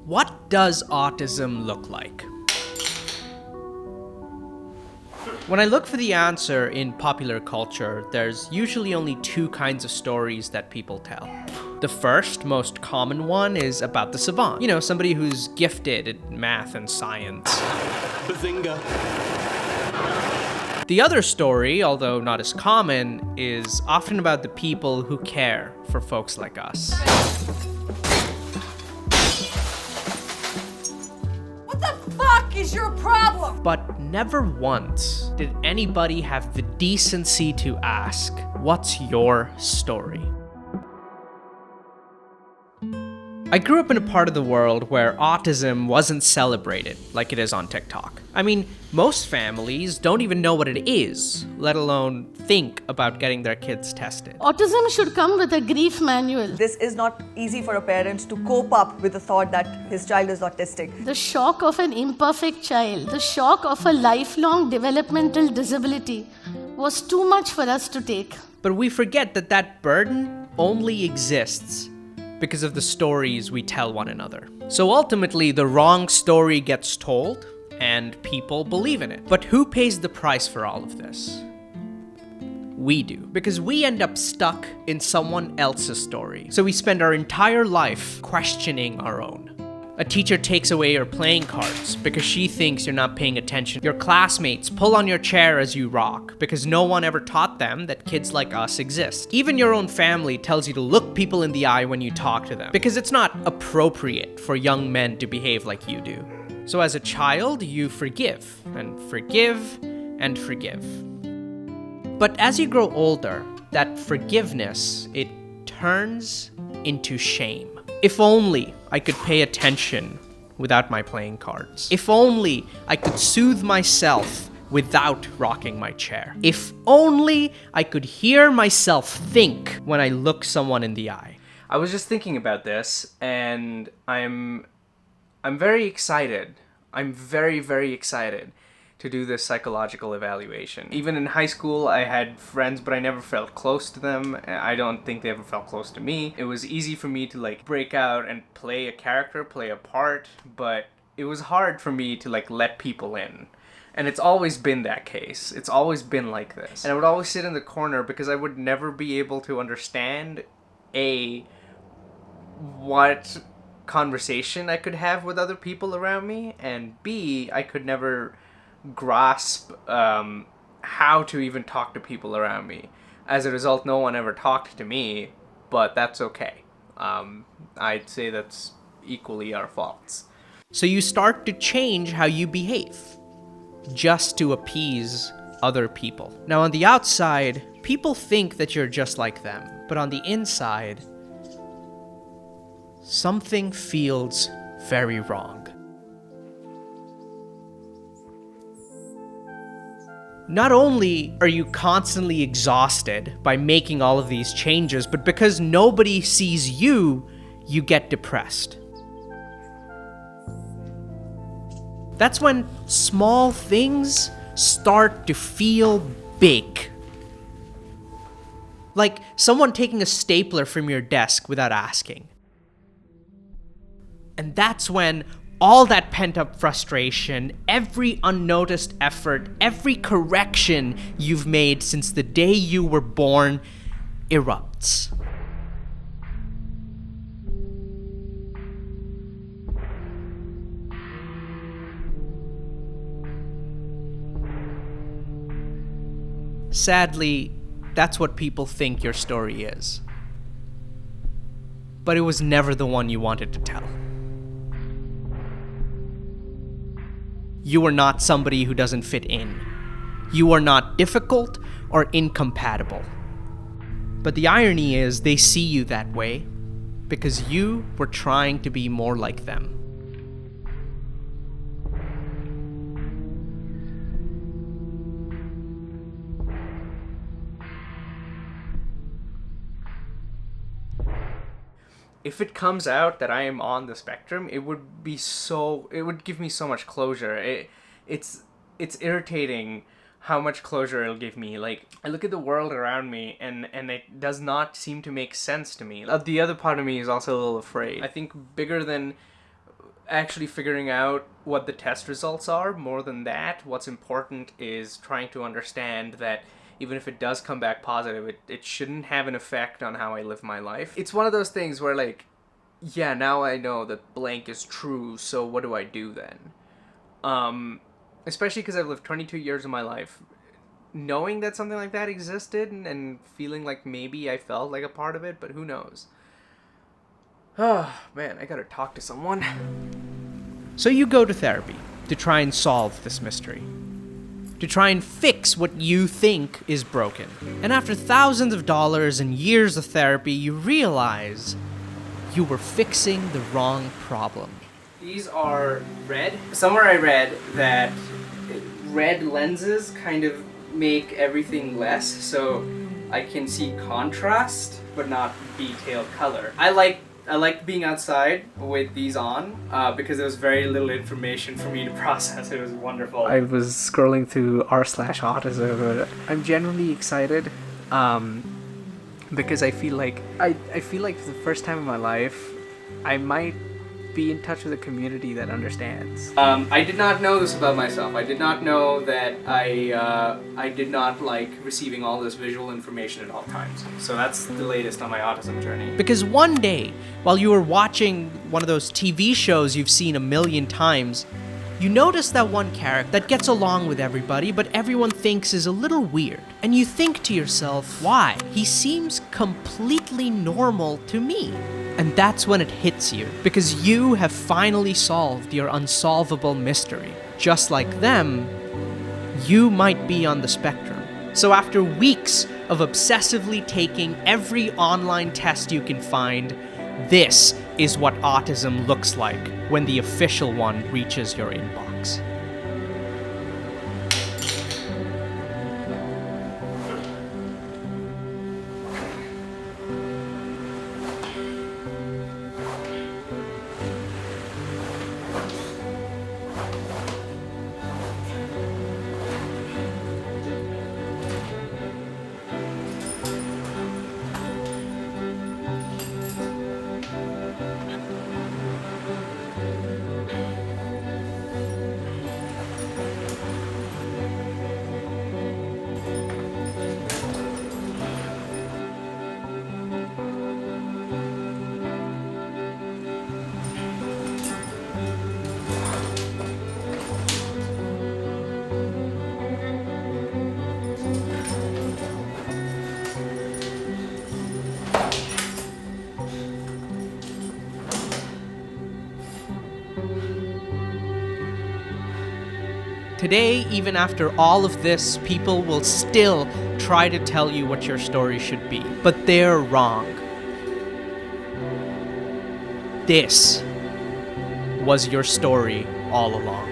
What does autism look like? When I look for the answer in popular culture, there's usually only two kinds of stories that people tell. The first, most common one is about the savant. You know, somebody who's gifted at math and science. Bazinga. The other story, although not as common, is often about the people who care for folks like us. What the fuck is your problem? But never once did anybody have the decency to ask, what's your story? I grew up in a part of the world where autism wasn't celebrated like it is on TikTok. I mean, most families don't even know what it is, let alone think about getting their kids tested. Autism should come with a grief manual. This is not easy for a parent to cope up with the thought that his child is autistic. The shock of an imperfect child, the shock of a lifelong developmental disability was too much for us to take. But we forget that that burden only exists because of the stories we tell one another. So ultimately, the wrong story gets told, and people believe in it. But who pays the price for all of this? We do. Because we end up stuck in someone else's story. So we spend our entire life questioning our own. A teacher takes away your playing cards because she thinks you're not paying attention. Your classmates pull on your chair as you rock because no one ever taught them that kids like us exist. Even your own family tells you to look people in the eye when you talk to them because it's not appropriate for young men to behave like you do. So as a child, you forgive and forgive and forgive. But as you grow older, that forgiveness, it turns into shame. If only I could pay attention without my playing cards. If only I could soothe myself without rocking my chair. If only I could hear myself think when I look someone in the eye. I was just thinking about this, and I'm very excited. I'm very, very excited to do this psychological evaluation. Even in high school, I had friends, but I never felt close to them. I don't think they ever felt close to me. It was easy for me to like break out and play a character, play a part, but it was hard for me to like let people in. And it's always been that case. It's always been like this. And I would always sit in the corner because I would never be able to understand what conversation I could have with other people around me, and B, I could never grasp how to even talk to people around me. As a result, no one ever talked to me, but that's okay. I'd say that's equally our faults. So you start to change how you behave, just to appease other people. Now on the outside, people think that you're just like them, but on the inside, something feels very wrong. Not only are you constantly exhausted by making all of these changes, but because nobody sees you, you get depressed. That's when small things start to feel big. Like someone taking a stapler from your desk without asking. And that's when all that pent-up frustration, every unnoticed effort, every correction you've made since the day you were born erupts. Sadly, that's what people think your story is. But it was never the one you wanted to tell. You are not somebody who doesn't fit in. You are not difficult or incompatible. But the irony is they see you that way because you were trying to be more like them. If it comes out that I am on the spectrum, it would give me so much closure. It's irritating how much closure it'll give me. Like, I look at the world around me and it does not seem to make sense to me. The other part of me is also a little afraid. I think bigger than actually figuring out what the test results are. More than that, what's important is trying to understand that even if it does come back positive, it shouldn't have an effect on how I live my life. It's one of those things where, like, yeah, now I know that blank is true, so what do I do then? Especially because I've lived 22 years of my life knowing that something like that existed and feeling like maybe I felt like a part of it, but who knows? Oh, man, I gotta talk to someone. So you go to therapy to try and solve this mystery, to try and fix what you think is broken. And after thousands of dollars and years of therapy, you realize you were fixing the wrong problem. These are red. Somewhere I read that red lenses kind of make everything less, so I can see contrast but not detailed color. I like being outside with these on because there was very little information for me to process. It was wonderful. I was scrolling through r/autism. I'm genuinely excited because I feel like for the first time in my life I might be in touch with a community that understands. I did not know this about myself. I did not know that I did not like receiving all this visual information at all times. So that's the latest on my autism journey. Because one day, while you were watching one of those TV shows you've seen a million times, you notice that one character that gets along with everybody, but everyone thinks is a little weird. And you think to yourself, why? He seems completely normal to me. And that's when it hits you, because you have finally solved your unsolvable mystery. Just like them, you might be on the spectrum. So after weeks of obsessively taking every online test you can find, this is what autism looks like when the official one reaches your inbox. Today, even after all of this, people will still try to tell you what your story should be. But they're wrong. This was your story all along.